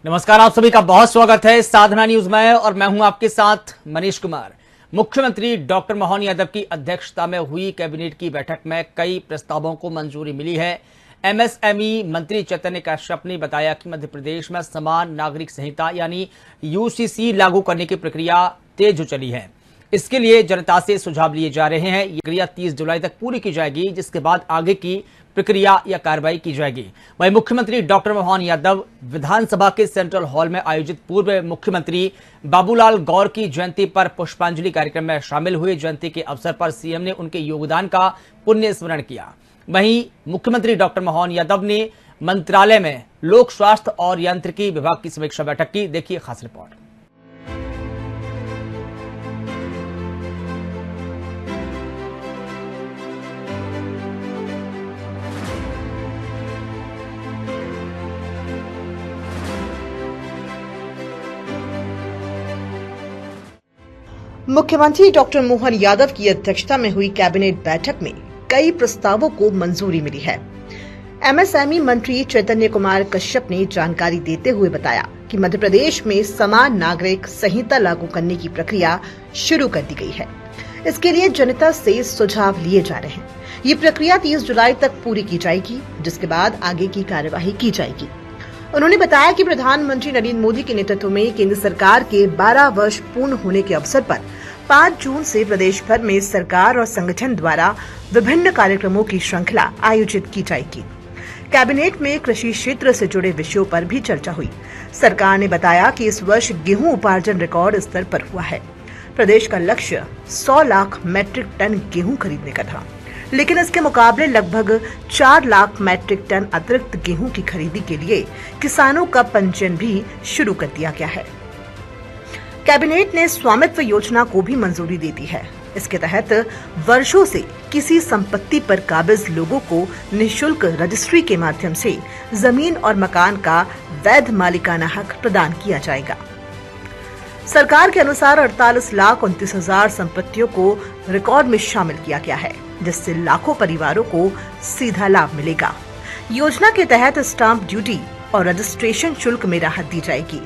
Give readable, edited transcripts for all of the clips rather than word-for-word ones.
नमस्कार, आप सभी का बहुत स्वागत है साधना न्यूज में और मैं हूं आपके साथ मनीष कुमार। मुख्यमंत्री डॉक्टर मोहन यादव की अध्यक्षता में हुई कैबिनेट की बैठक में कई प्रस्तावों को मंजूरी मिली है। एमएसएमई मंत्री चैतन्य कश्यप ने बताया कि मध्य प्रदेश में समान नागरिक संहिता यानी यूसीसी लागू करने की प्रक्रिया तेज चली है। इसके लिए जनता से सुझाव लिए जा रहे हैं। ये प्रक्रिया 30 जुलाई तक पूरी की जाएगी, जिसके बाद आगे की प्रक्रिया या कार्रवाई की जाएगी। वहीं मुख्यमंत्री डॉक्टर मोहन यादव विधानसभा के सेंट्रल हॉल में आयोजित पूर्व मुख्यमंत्री बाबूलाल गौर की जयंती पर पुष्पांजलि कार्यक्रम में शामिल हुए। जयंती के अवसर पर सीएम ने उनके योगदान का पुण्य स्मरण किया। वहीं मुख्यमंत्री डॉक्टर मोहन यादव ने मंत्रालय में लोक स्वास्थ्य और यांत्रिकी विभाग की समीक्षा बैठक की। देखिए खास रिपोर्ट। मुख्यमंत्री डॉक्टर मोहन यादव की अध्यक्षता में हुई कैबिनेट बैठक में कई प्रस्तावों को मंजूरी मिली है। एमएसएमई मंत्री चैतन्य कुमार कश्यप ने जानकारी देते हुए बताया कि मध्य प्रदेश में समान नागरिक संहिता लागू करने की प्रक्रिया शुरू कर दी गई है। इसके लिए जनता से सुझाव लिए जा रहे हैं। ये प्रक्रिया 30 जुलाई तक पूरी की जाएगी, जिसके बाद आगे की कार्यवाही की जाएगी। उन्होंने बताया कि प्रधानमंत्री नरेंद्र मोदी के नेतृत्व में केंद्र सरकार के 12 वर्ष पूर्ण होने के अवसर पर 5 जून से प्रदेश भर में सरकार और संगठन द्वारा विभिन्न कार्यक्रमों की श्रृंखला आयोजित की जाएगी। कैबिनेट में कृषि क्षेत्र से जुड़े विषयों पर भी चर्चा हुई। सरकार ने बताया कि इस वर्ष गेहूं उपार्जन रिकॉर्ड स्तर पर हुआ है। प्रदेश का लक्ष्य 100 लाख मैट्रिक टन गेहूं खरीदने का था, लेकिन इसके मुकाबले लगभग 4 लाख मैट्रिक टन अतिरिक्त गेहूं की खरीदी के लिए किसानों का पंजीयन भी शुरू कर दिया गया है। कैबिनेट ने स्वामित्व योजना को भी मंजूरी दे दी है। इसके तहत वर्षों से किसी संपत्ति पर काबिज लोगों को निःशुल्क रजिस्ट्री के माध्यम से जमीन और मकान का वैध मालिकाना हक प्रदान किया जाएगा। सरकार के अनुसार 48,29,000 संपत्तियों को रिकॉर्ड में शामिल किया गया है, जिससे लाखों परिवारों को सीधा लाभ मिलेगा। योजना के तहत स्टाम्प ड्यूटी और रजिस्ट्रेशन शुल्क में राहत दी जाएगी।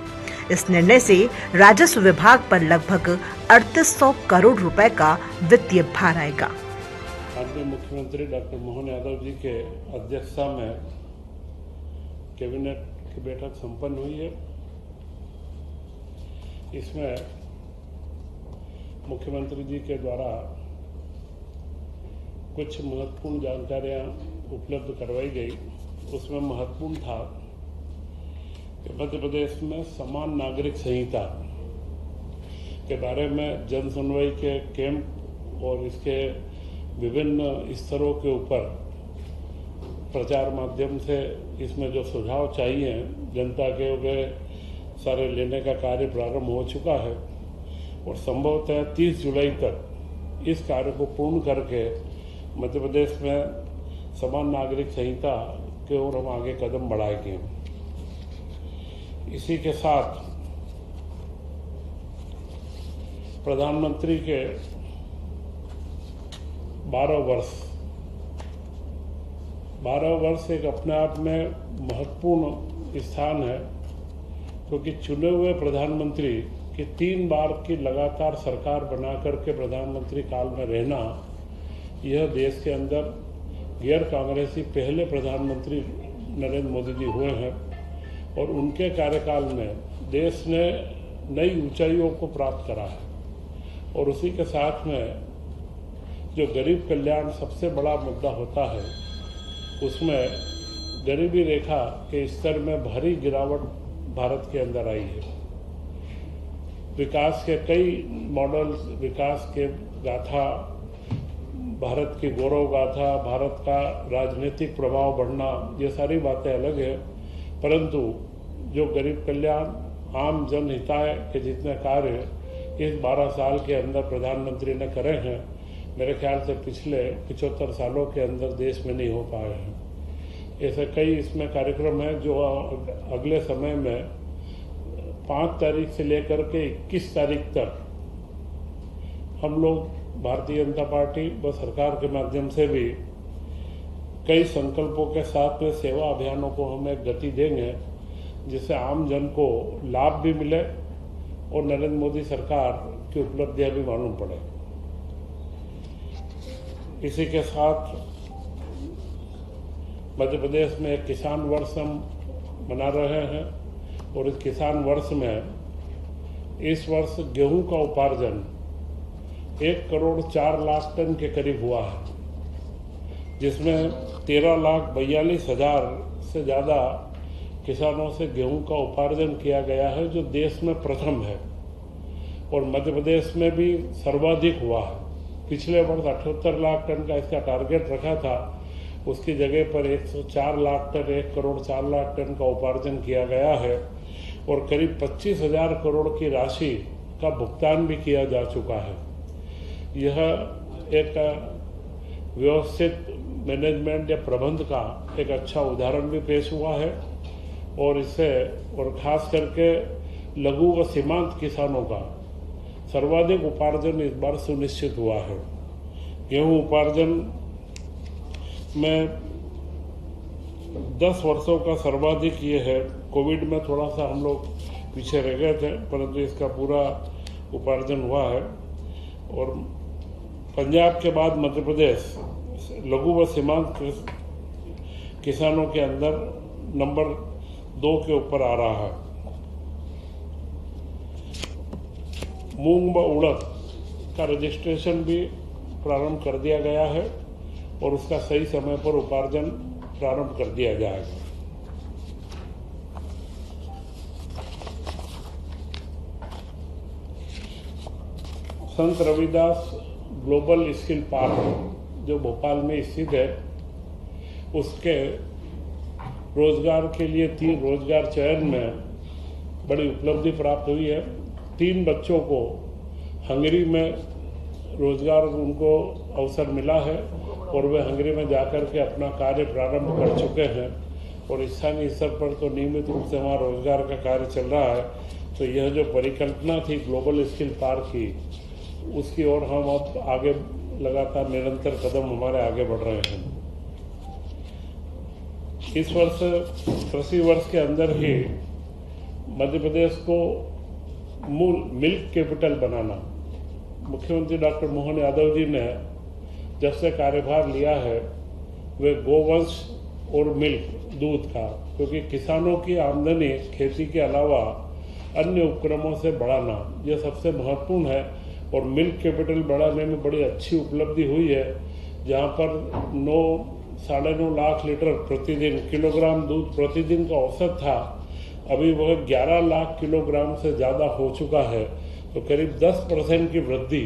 इस निर्णय से राजस्व विभाग पर लगभग 3800 करोड़ रुपए का वित्तीय भार आएगा। माननीय मुख्यमंत्री डॉक्टर मोहन यादव जी के अध्यक्षता में कैबिनेट की बैठक संपन्न हुई है। इसमें मुख्यमंत्री जी के द्वारा कुछ महत्वपूर्ण जानकारियां उपलब्ध करवाई गई। उसमें महत्वपूर्ण था कि मध्य प्रदेश में समान नागरिक संहिता के बारे में जन सुनवाई के कैंप और इसके विभिन्न स्तरों के ऊपर प्रचार माध्यम से इसमें जो सुझाव चाहिए जनता के, वे सारे लेने का कार्य प्रारंभ हो चुका है और संभवतः 30 जुलाई तक इस कार्य को पूर्ण करके मध्य प्रदेश में समान नागरिक संहिता की ओर हम आगे कदम बढ़ाएंगे। इसी के साथ प्रधानमंत्री के 12 वर्ष एक अपने आप में महत्वपूर्ण स्थान है, क्योंकि चुने हुए प्रधानमंत्री की 3 बार की लगातार सरकार बना करके प्रधानमंत्री काल में रहना, यह देश के अंदर गैर कांग्रेसी पहले प्रधानमंत्री नरेंद्र मोदी जी हुए हैं और उनके कार्यकाल में देश ने नई ऊंचाइयों को प्राप्त करा है। और उसी के साथ में जो गरीब कल्याण सबसे बड़ा मुद्दा होता है, उसमें गरीबी रेखा के स्तर में भारी गिरावट भारत के अंदर आई है। विकास के कई मॉडल्स, विकास के गाथा, भारत की गौरव गाथा, भारत का राजनीतिक प्रभाव बढ़ना, ये सारी बातें अलग है, परंतु जो गरीब कल्याण, आम जन हिताय के जितने कार्य इस 12 साल के अंदर प्रधानमंत्री ने करे हैं, मेरे ख्याल से पिछले 75 सालों के अंदर देश में नहीं हो पाए हैं। ऐसे कई इसमें कार्यक्रम हैं जो अगले समय में 5 तारीख से लेकर के 21 तारीख तक हम लोग भारतीय जनता पार्टी व सरकार के माध्यम से भी कई संकल्पों के साथ में सेवा अभियानों को हम एक गति देंगे, जिससे आम जन को लाभ भी मिले और नरेंद्र मोदी सरकार की उपलब्धियां भी मालूम पड़े। इसी के साथ मध्य प्रदेश में एक किसान वर्ष हम मना रहे हैं और इस किसान वर्ष में इस वर्ष गेहूं का उपार्जन 1,04,00,000 टन के करीब हुआ है, जिसमें 13,42,000 से ज़्यादा किसानों से गेहूं का उपार्जन किया गया है, जो देश में प्रथम है। और मध्य प्रदेश में भी सर्वाधिक हुआ है। पिछले वर्ष 78 लाख टन का इसका टारगेट रखा था, उसकी जगह पर 104 लाख टन 1,04,00,000 टन का उपार्जन किया गया है और करीब 25,000 करोड़ की राशि का भुगतान भी किया जा चुका है। यह एक व्यवस्थित मैनेजमेंट या प्रबंध का एक अच्छा उदाहरण भी पेश हुआ है और इससे और खास करके लघु व सीमांत किसानों का सर्वाधिक उपार्जन इस बार सुनिश्चित हुआ है। गेहूं उपार्जन में 10 वर्षों का सर्वाधिक ये है। कोविड में थोड़ा सा हम लोग पीछे रह गए थे, परंतु इसका पूरा उपार्जन हुआ है। और पंजाब के बाद मध्य प्रदेश लघु व सीमांत किसानों के अंदर नंबर 2 के ऊपर आ रहा है। मूंग व उड़द का रजिस्ट्रेशन भी प्रारंभ कर दिया गया है और उसका सही समय पर उपार्जन प्रारंभ कर दिया जाएगा। संत रविदास ग्लोबल स्किल पार्क जो भोपाल में स्थित है, उसके रोजगार के लिए 3 रोजगार चयन में बड़ी उपलब्धि प्राप्त हुई है। 3 बच्चों को हंगरी में रोजगार उनको अवसर मिला है और वे हंगरी में जाकर के अपना कार्य प्रारंभ कर चुके हैं और स्थानीय स्तर पर तो नियमित रूप से वहाँ रोजगार का कार्य चल रहा है। तो यह जो परिकल्पना थी ग्लोबल स्किल पार्क की, उसकी ओर हम अब आगे लगातार निरंतर कदम हमारे आगे बढ़ रहे हैं। इस वर्ष कृषि वर्ष के अंदर ही मध्य प्रदेश को मूल मिल्क कैपिटल बनाना, मुख्यमंत्री डॉक्टर मोहन यादव जी ने जब से कार्यभार लिया है, वे गोवंश और मिल्क दूध का, क्योंकि किसानों की आमदनी खेती के अलावा अन्य उपक्रमों से बढ़ाना यह सबसे महत्वपूर्ण है। और मिल्क कैपिटल बढ़ाने में बड़ी अच्छी उपलब्धि हुई है, जहां पर 9-9.5 लाख लीटर प्रतिदिन किलोग्राम दूध प्रतिदिन का औसत था, अभी वह 11 लाख किलोग्राम से ज़्यादा हो चुका है। तो करीब 10% की वृद्धि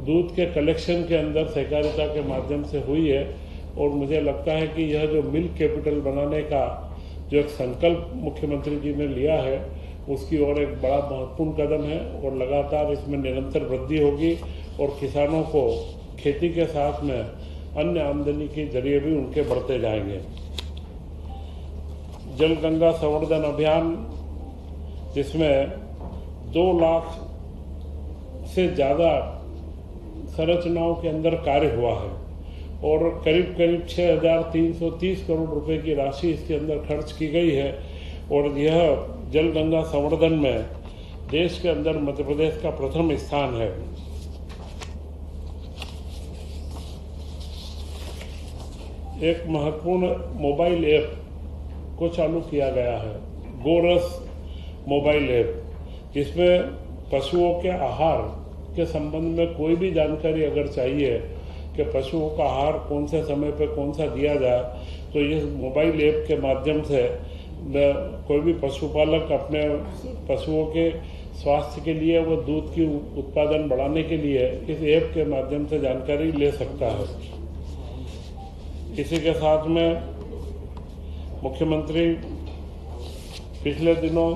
दूध के कलेक्शन के अंदर सहकारिता के माध्यम से हुई है। और मुझे लगता है कि यह जो मिल्क कैपिटल बनाने का जो एक संकल्प मुख्यमंत्री जी ने लिया है, उसकी ओर एक बड़ा महत्वपूर्ण कदम है और लगातार इसमें निरंतर वृद्धि होगी और किसानों को खेती के साथ में अन्य आमदनी के जरिए भी उनके बढ़ते जाएंगे। जल गंगा संवर्धन अभियान, जिसमें 2 लाख से ज़्यादा संरचनाओं के अंदर कार्य हुआ है और करीब 6,330 करोड़ रुपए की राशि इसके अंदर खर्च की गई है। और यह जल गंगा संवर्धन में देश के अंदर मध्य प्रदेश का प्रथम स्थान है। एक महत्वपूर्ण मोबाइल ऐप को चालू किया गया है, गोरस मोबाइल ऐप, जिसमें पशुओं के आहार के संबंध में कोई भी जानकारी अगर चाहिए कि पशुओं का आहार कौन से समय पर कौन सा दिया जाए, तो इस मोबाइल ऐप के माध्यम से कोई भी पशुपालक अपने पशुओं के स्वास्थ्य के लिए व दूध की उत्पादन बढ़ाने के लिए इस ऐप के माध्यम से जानकारी ले सकता है। इसी के साथ में मुख्यमंत्री पिछले दिनों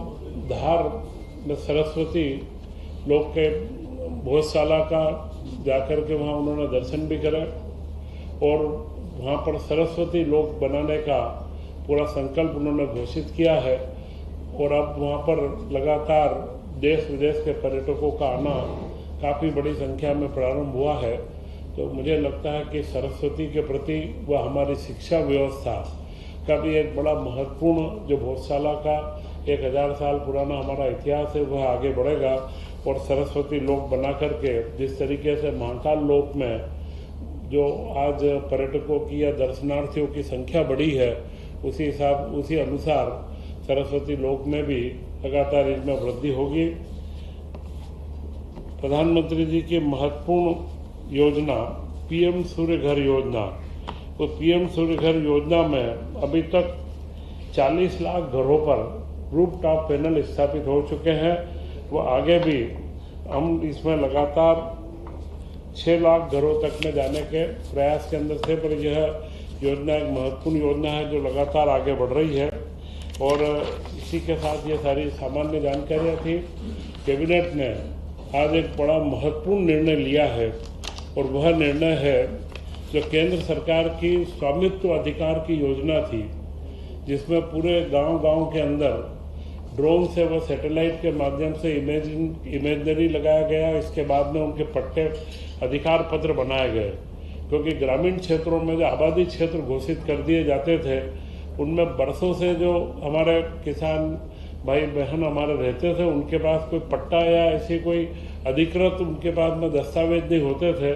धार में सरस्वती लोक के भोजशाला का जाकर के वहाँ उन्होंने दर्शन भी करा और वहाँ पर सरस्वती लोक बनाने का पूरा संकल्प उन्होंने घोषित किया है। और अब वहाँ पर लगातार देश विदेश के पर्यटकों का आना काफ़ी बड़ी संख्या में प्रारंभ हुआ है। तो मुझे लगता है कि सरस्वती के प्रति व हमारी शिक्षा व्यवस्था का भी एक बड़ा महत्वपूर्ण जो भोजशाला का 1000 साल पुराना हमारा इतिहास है वह आगे बढ़ेगा। और सरस्वती लोक बना करके जिस तरीके से महाकाल लोक में जो आज पर्यटकों की या दर्शनार्थियों की संख्या बढ़ी है, उसी अनुसार सरस्वती लोक में भी लगातार इसमें वृद्धि होगी। प्रधानमंत्री जी की महत्वपूर्ण योजना पीएम सूर्य घर योजना, तो पीएम सूर्य घर योजना में अभी तक 40 लाख घरों पर रूफटॉप पैनल स्थापित हो चुके हैं। वो आगे भी हम इसमें लगातार 6 लाख घरों तक में जाने के प्रयास के अंदर थे, पर यह योजना एक महत्वपूर्ण योजना है जो लगातार आगे बढ़ रही है। और इसी के साथ ये सारी सामान्य जानकारियाँ थी। कैबिनेट ने आज एक बड़ा महत्वपूर्ण निर्णय लिया है और वह निर्णय है जो केंद्र सरकार की स्वामित्व अधिकार की योजना थी, जिसमें पूरे गांव-गांव के अंदर ड्रोन से व सैटेलाइट के माध्यम से इमेजनरी लगाया गया। इसके बाद में उनके पट्टे अधिकार पत्र बनाए गए, क्योंकि ग्रामीण क्षेत्रों में जो आबादी क्षेत्र घोषित कर दिए जाते थे उनमें बरसों से जो हमारे किसान भाई बहन हमारे रहते थे उनके पास कोई पट्टा या ऐसी कोई अधिकृत उनके पास में दस्तावेज नहीं होते थे।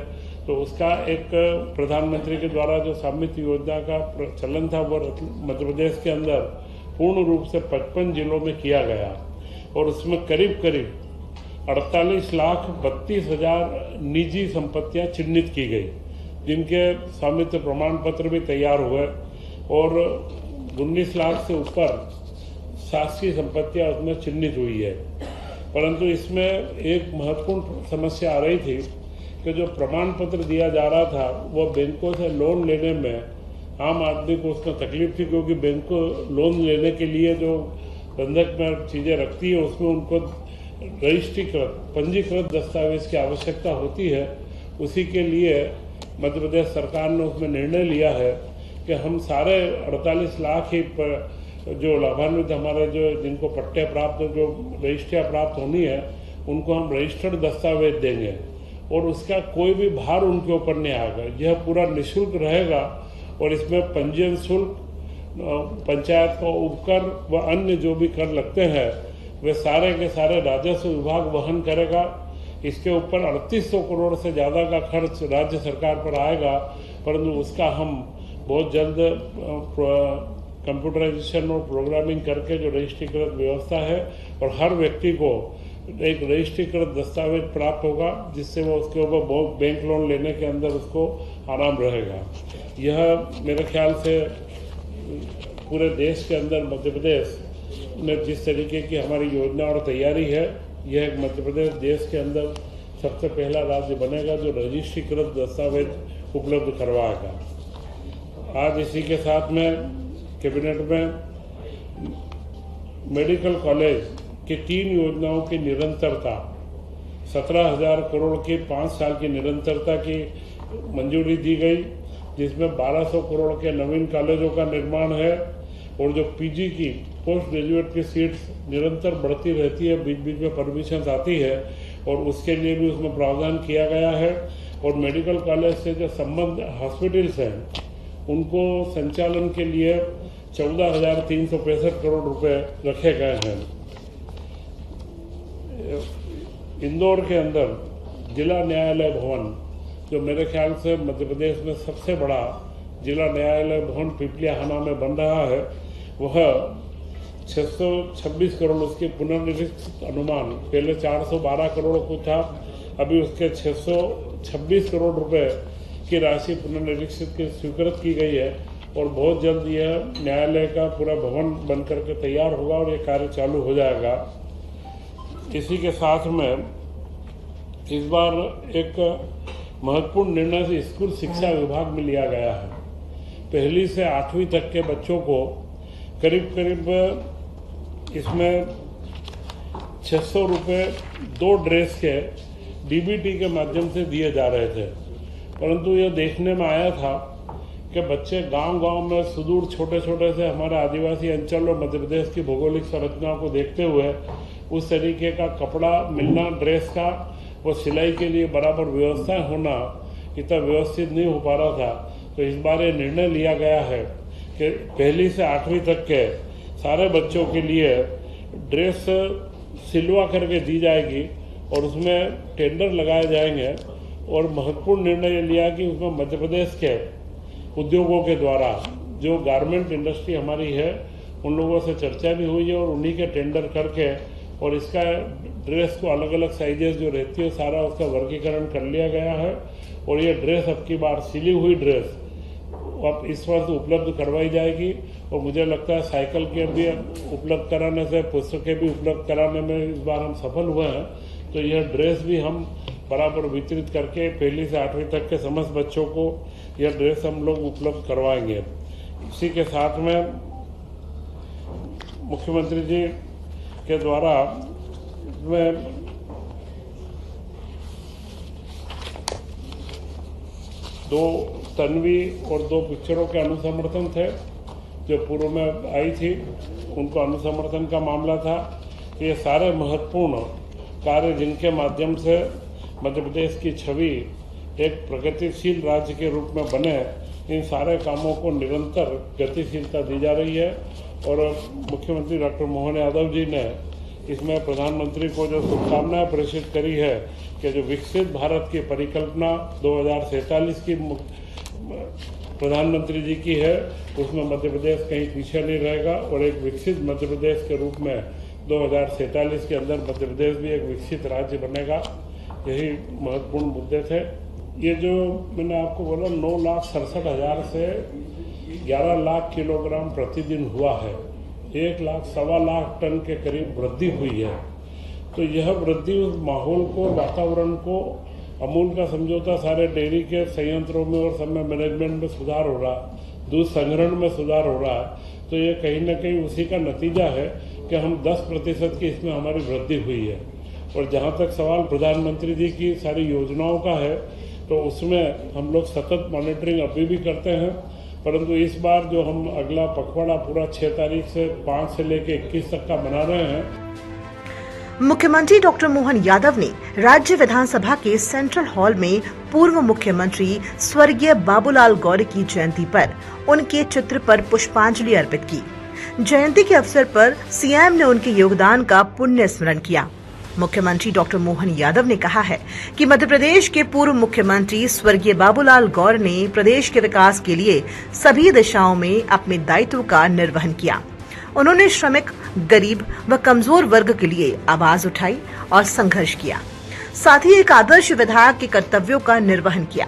तो उसका एक प्रधानमंत्री के द्वारा जो स्वामित्व योजना का चलन था वो मध्य प्रदेश के अंदर पूर्ण रूप से 55 जिलों में किया गया और उसमें करीब 48,32,000 निजी संपत्तियां चिन्हित की गई, जिनके स्वामित्व प्रमाण पत्र भी तैयार हुए और 19 लाख से ऊपर शासकीय संपत्तियां उसमें चिन्हित हुई है। परंतु इसमें एक महत्वपूर्ण समस्या आ रही थी कि जो प्रमाण पत्र दिया जा रहा था वो बैंकों से लोन लेने में आम आदमी को उसमें तकलीफ थी, क्योंकि बैंक को लोन लेने के लिए जो बंधक में चीज़ें रखती है उसमें उनको रजिस्ट्रीकृत पंजीकृत दस्तावेज की आवश्यकता होती है। उसी के लिए मध्य प्रदेश सरकार ने उसमें निर्णय लिया है कि हम सारे 48 लाख ही जो लाभान्वित हमारे जो जिनको पट्टे प्राप्त जो रजिस्ट्रियाँ प्राप्त होनी है उनको हम रजिस्टर्ड दस्तावेज देंगे और उसका कोई भी भार उनके ऊपर नहीं आएगा। यह पूरा निःशुल्क रहेगा और इसमें पंजीयन शुल्क, पंचायत का उपकर व अन्य जो भी कर लगते हैं वे सारे के सारे राजस्व विभाग वहन करेगा। इसके ऊपर 3800 करोड़ से ज़्यादा का खर्च राज्य सरकार पर आएगा, परंतु उसका हम बहुत जल्द कंप्यूटराइजेशन और प्रोग्रामिंग करके जो रजिस्ट्रीकृत व्यवस्था है और हर व्यक्ति को एक रजिस्ट्रीकृत दस्तावेज प्राप्त होगा, जिससे वो उसके ऊपर बैंक लोन लेने के अंदर उसको आराम रहेगा। यह मेरे ख्याल से पूरे देश के अंदर मध्य प्रदेश में जिस तरीके की हमारी योजना और तैयारी है, यह एक मध्य प्रदेश देश के अंदर सबसे पहला राज्य बनेगा जो रजिस्ट्रीकृत दस्तावेज उपलब्ध करवाएगा। आज इसी के साथ में कैबिनेट में मेडिकल कॉलेज की 3 योजनाओं की निरंतरता 17,000 करोड़ की 5 साल की निरंतरता की मंजूरी दी गई, जिसमें 1200 करोड़ के नवीन कॉलेजों का निर्माण है और जो पीजी की पोस्ट ग्रेजुएट की सीट्स निरंतर बढ़ती रहती है, बीच बीच में परमिशन आती है और उसके लिए भी उसमें प्रावधान किया गया है। और मेडिकल कॉलेज से जो संबंध हॉस्पिटल्स हैं उनको संचालन के लिए 14,365 करोड़ रुपए रखे गए हैं। इंदौर के अंदर जिला न्यायालय भवन, जो मेरे ख्याल से मध्य प्रदेश में सबसे बड़ा जिला न्यायालय भवन पिपलियाहाना में बन रहा है, वह 626 करोड़ उसके पुनर्निरीक्षित अनुमान पहले 412 करोड़ को था, अभी उसके 626 करोड़ रुपए की राशि पुनर्निरीक्षित की स्वीकृत की गई है और बहुत जल्द यह न्यायालय का पूरा भवन बनकर के तैयार होगा और ये कार्य चालू हो जाएगा। इसी के साथ में इस बार एक महत्वपूर्ण निर्णय स्कूल शिक्षा विभाग में लिया गया है। 1ली से 8वीं तक के बच्चों को करीब इसमें 600 रुपये 2 ड्रेस के डीबीटी के माध्यम से दिए जा रहे थे, परंतु यह देखने में आया था कि बच्चे गांव-गांव में सुदूर छोटे छोटे से हमारे आदिवासी अंचल और मध्य प्रदेश की भौगोलिक संरचनाओं को देखते हुए उस तरीके का कपड़ा मिलना, ड्रेस का वो सिलाई के लिए बराबर व्यवस्था होना इतना व्यवस्थित नहीं हो पा रहा था। तो इस बार ये निर्णय लिया गया है कि पहली से 8वीं तक के सारे बच्चों के लिए ड्रेस सिलवा करके दी जाएगी और उसमें टेंडर लगाए जाएंगे। और महत्वपूर्ण निर्णय ये लिया कि उसमें मध्य प्रदेश के उद्योगों के द्वारा जो गारमेंट इंडस्ट्री हमारी है उन लोगों से चर्चा भी हुई है और उन्हीं के टेंडर करके और इसका ड्रेस को अलग अलग साइजेस जो रहती है सारा उसका वर्गीकरण कर लिया गया है। और ये ड्रेस अब की बार सिली हुई ड्रेस अब इस वर्ष उपलब्ध करवाई जाएगी। और मुझे लगता है साइकिल के भी उपलब्ध कराने से पुस्तकें भी उपलब्ध कराने में इस बार हम सफल हुए हैं। तो यह ड्रेस भी हम बराबर वितरित करके पहली से 8वीं तक के समस्त बच्चों को यह ड्रेस हम लोग उपलब्ध करवाएंगे। इसी के साथ में मुख्यमंत्री जी के द्वारा में 2 तन्वी और 2 पिक्चरों के अनुसमर्थन थे जो पूर्व में आई थी, उनको अनुसमर्थन का मामला था। ये सारे महत्वपूर्ण कार्य जिनके माध्यम से मध्य प्रदेश की छवि एक प्रगतिशील राज्य के रूप में बने, इन सारे कामों को निरंतर गतिशीलता दी जा रही है। और मुख्यमंत्री डॉक्टर मोहन यादव जी ने इसमें प्रधानमंत्री को जो शुभकामनाएं प्रेषित करी है कि जो विकसित भारत की परिकल्पना 2047 की प्रधानमंत्री जी की है, उसमें मध्य प्रदेश कहीं पीछे नहीं रहेगा और एक विकसित मध्य प्रदेश के रूप में 2047 के अंदर मध्य प्रदेश भी एक विकसित राज्य बनेगा। यही महत्वपूर्ण मुद्दे थे। ये जो मैंने आपको बोला 9,67,000 से 11 लाख किलोग्राम प्रतिदिन हुआ है, 1 लाख सवा लाख टन के करीब वृद्धि हुई है। तो यह वृद्धि उस माहौल को, वातावरण को, अमूल का समझौता सारे डेयरी के संयंत्रों में और सब में मैनेजमेंट में सुधार हो रहा, दूध संग्रहण में सुधार हो रहा है। तो ये कहीं ना कहीं उसी का नतीजा है कि हम 10% की इसमें हमारी वृद्धि हुई है। और जहाँ तक सवाल प्रधानमंत्री जी की सारी योजनाओं का है, तो उसमें हम लोग सतत मॉनिटरिंग अभी भी करते हैं। परंतु इस बार जो हम अगला पखवाड़ा पूरा 6 तारीख से 5 से लेकर 21 तक का बना रहे हैं। मुख्यमंत्री डॉक्टर मोहन यादव ने राज्य विधानसभा के सेंट्रल हॉल में पूर्व मुख्यमंत्री स्वर्गीय बाबूलाल गौर की जयंती पर उनके चित्र पर पुष्पांजलि अर्पित की। जयंती के अवसर पर सीएम ने उनके योगदान का पुण्य स्मरण किया। मुख्यमंत्री डॉक्टर मोहन यादव ने कहा है कि मध्य प्रदेश के पूर्व मुख्यमंत्री स्वर्गीय बाबूलाल गौर ने प्रदेश के विकास के लिए सभी दिशाओं में अपने दायित्व का निर्वहन किया। उन्होंने श्रमिक, गरीब व कमजोर वर्ग के लिए आवाज उठाई और संघर्ष किया। साथ ही एक आदर्श विधायक के कर्तव्यों का निर्वहन किया।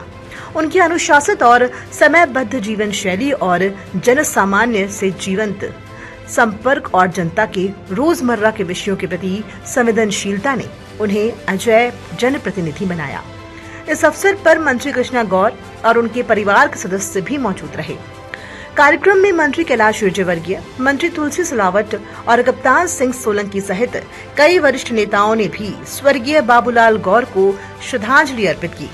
उनकी अनुशासित और समयबद्ध जीवन शैली और जन सामान्य से जीवंत संपर्क और जनता के रोजमर्रा के विषयों के प्रति संवेदनशीलता ने उन्हें अजय जनप्रतिनिधि बनाया। इस अवसर पर मंत्री कृष्णा गौर और उनके परिवार के सदस्य भी मौजूद रहे। कार्यक्रम में मंत्री कैलाश विजयवर्गीय, मंत्री तुलसी सिलावट और कप्तान सिंह सोलंकी सहित कई वरिष्ठ नेताओं ने भी स्वर्गीय बाबूलाल गौर को श्रद्धांजलि अर्पित की।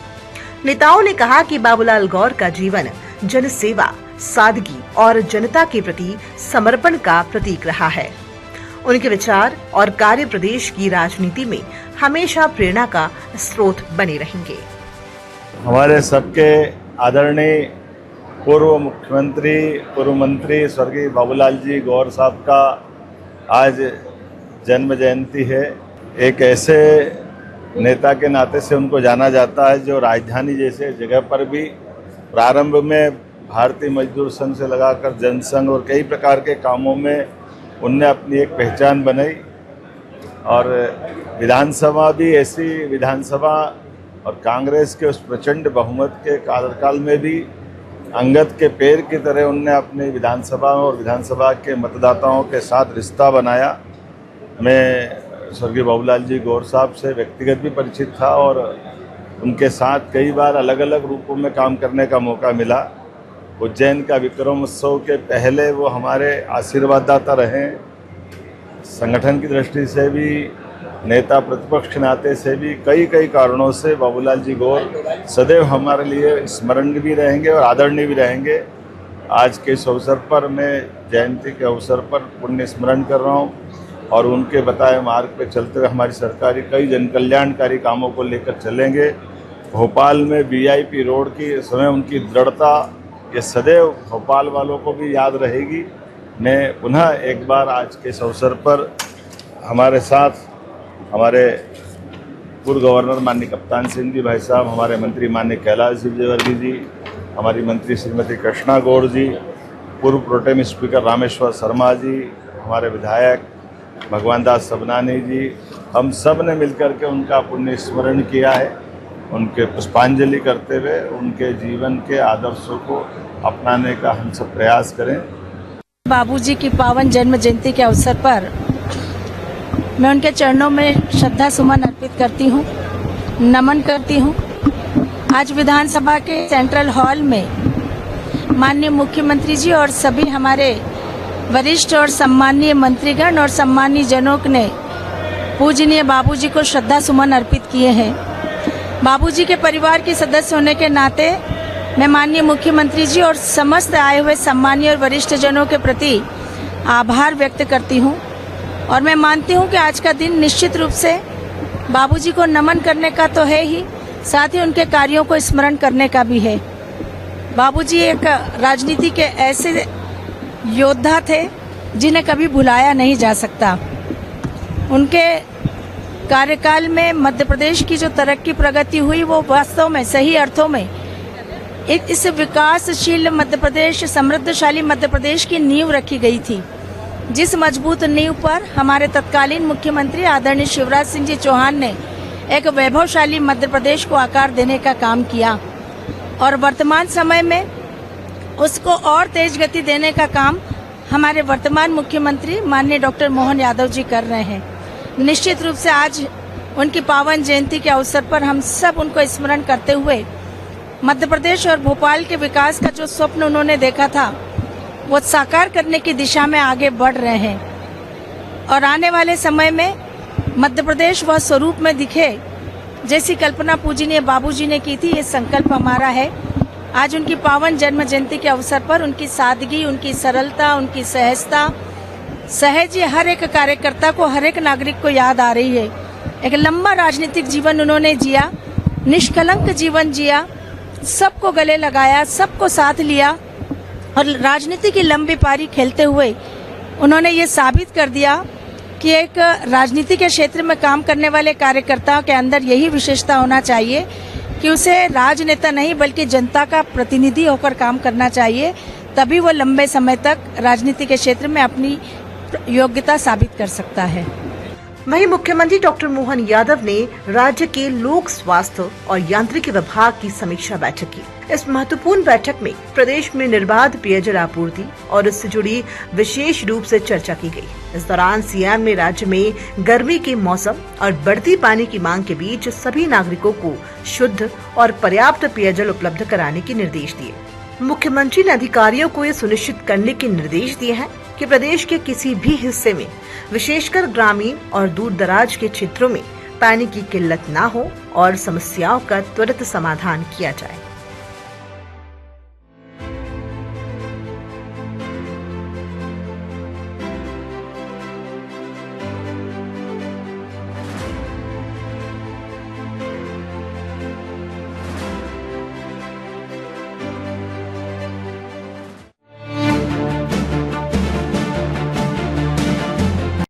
नेताओं ने कहा कि बाबूलाल गौर का जीवन जनसेवा, सादगी और जनता के प्रति समर्पण का प्रतीक रहा है। उनके विचार और कार्य प्रदेश की राजनीति में हमेशा प्रेरणा का स्रोत बने रहेंगे। हमारे सबके आदरणीय पूर्व मुख्यमंत्री, पूर्व मंत्री स्वर्गीय बाबूलाल जी गौर साहब का आज जन्म जयंती है। एक ऐसे नेता के नाते से उनको जाना जाता है जो राजधानी जैसे जगह पर भी प्रारंभ में भारतीय मजदूर संघ से लगाकर जनसंघ और कई प्रकार के कामों में उनने अपनी एक पहचान बनाई। और विधानसभा भी ऐसी विधानसभा और कांग्रेस के उस प्रचंड बहुमत के कार्यकाल में भी अंगद के पैर की तरह उनने अपनी विधानसभा और विधानसभा के मतदाताओं के साथ रिश्ता बनाया। मैं स्वर्गीय बाबूलाल जी गौर साहब से व्यक्तिगत भी परिचित था और उनके साथ कई बार अलग अलग रूपों में काम करने का मौका मिला। उज्जैन का विक्रम उत्सव के पहले वो हमारे आशीर्वाददाता रहे। संगठन की दृष्टि से भी, नेता प्रतिपक्ष नाते से भी, कई कारणों से बाबूलाल जी गौर सदैव हमारे लिए स्मरणीय भी रहेंगे और आदरणीय भी रहेंगे। आज के इस अवसर पर मैं जयंती के अवसर पर पुण्य स्मरण कर रहा हूँ और उनके बताए मार्ग पर चलते हुए हमारी सरकारी कई जनकल्याणकारी कामों को लेकर चलेंगे। भोपाल में VIP रोड की समय उनकी दृढ़ता ये सदैव भोपाल वालों को भी याद रहेगी। मैं पुनः एक बार आज के इस अवसर पर हमारे साथ हमारे पूर्व गवर्नर माननीय कप्तान सिंह जी भाई साहब, हमारे मंत्री माननीय कैलाश विजयवर्गीय जी, हमारी मंत्री श्रीमती कृष्णा गौड़ जी, पूर्व प्रोटेम स्पीकर रामेश्वर शर्मा जी, हमारे विधायक भगवान दास सबनानी जी, हम सब ने मिलकर के उनका पुण्य स्मरण किया है। उनके पुष्पांजलि करते हुए उनके जीवन के आदर्शों को अपनाने का हम सब प्रयास करें। बाबूजी की पावन जन्म जयंती के अवसर पर मैं उनके चरणों में श्रद्धा सुमन अर्पित करती हूँ, नमन करती हूँ। आज विधानसभा के सेंट्रल हॉल में माननीय मुख्यमंत्री जी और सभी हमारे वरिष्ठ और सम्मानीय मंत्रीगण और सम्मानीय जनों ने पूजनीय बाबूजी को श्रद्धा सुमन अर्पित किए हैं। बाबूजी के परिवार के सदस्य होने के नाते मैं माननीय मुख्यमंत्री जी और समस्त आए हुए सम्मानीय और वरिष्ठ जनों के प्रति आभार व्यक्त करती हूँ और मैं मानती हूँ कि आज का दिन निश्चित रूप से बाबूजी को नमन करने का तो है ही, साथ ही उनके कार्यों को स्मरण करने का भी है। बाबूजी एक राजनीति के ऐसे योद्धा थे जिन्हें कभी भुलाया नहीं जा सकता। उनके कार्यकाल में मध्य प्रदेश की जो तरक्की प्रगति हुई वो वास्तव में सही अर्थों में इस विकासशील मध्य प्रदेश, समृद्धशाली मध्य प्रदेश की नींव रखी गई थी, जिस मजबूत नींव पर हमारे तत्कालीन मुख्यमंत्री आदरणीय शिवराज सिंह जी चौहान ने एक वैभवशाली मध्य प्रदेश को आकार देने का काम किया और वर्तमान समय में उसको और तेज गति देने का काम हमारे वर्तमान मुख्यमंत्री माननीय डॉक्टर मोहन यादव जी कर रहे हैं। निश्चित रूप से आज उनकी पावन जयंती के अवसर पर हम सब उनको स्मरण करते हुए मध्य प्रदेश और भोपाल के विकास का जो स्वप्न उन्होंने देखा था वो साकार करने की दिशा में आगे बढ़ रहे हैं और आने वाले समय में मध्य प्रदेश वह स्वरूप में दिखे जैसी कल्पना पूजनीय बाबूजी ने की थी। ये संकल्प हमारा है। आज उनकी पावन जन्म जयंती के अवसर पर उनकी सादगी, उनकी सरलता, उनकी सहजता, सहज हर एक कार्यकर्ता को, हर एक नागरिक को याद आ रही है। एक लंबा राजनीतिक जीवन उन्होंने जिया, निष्कलंक जीवन जिया, सबको गले लगाया, सबको साथ लिया और राजनीति की लंबी पारी खेलते हुए उन्होंने ये साबित कर दिया कि एक राजनीति के क्षेत्र में काम करने वाले कार्यकर्ताओं के अंदर यही विशेषता होना चाहिए कि उसे राजनेता नहीं बल्कि जनता का प्रतिनिधि होकर काम करना चाहिए, तभी वो लंबे समय तक राजनीति के क्षेत्र में अपनी योग्यता साबित कर सकता है। वहीं मुख्यमंत्री डॉक्टर मोहन यादव ने राज्य के लोक स्वास्थ्य और यांत्रिकी विभाग की समीक्षा बैठक की। इस महत्वपूर्ण बैठक में प्रदेश में निर्बाध पेयजल आपूर्ति और इससे जुड़ी विशेष रूप से चर्चा की गई। इस दौरान सीएम ने राज्य में गर्मी के मौसम और बढ़ती पानी की मांग के बीच सभी नागरिकों को शुद्ध और पर्याप्त पेयजल उपलब्ध कराने के निर्देश दिए। मुख्यमंत्री ने अधिकारियों को ये सुनिश्चित करने के निर्देश दिए हैं कि प्रदेश के किसी भी हिस्से में, विशेषकर ग्रामीण और दूर दराज के क्षेत्रों में पानी की किल्लत न हो और समस्याओं का त्वरित समाधान किया जाए।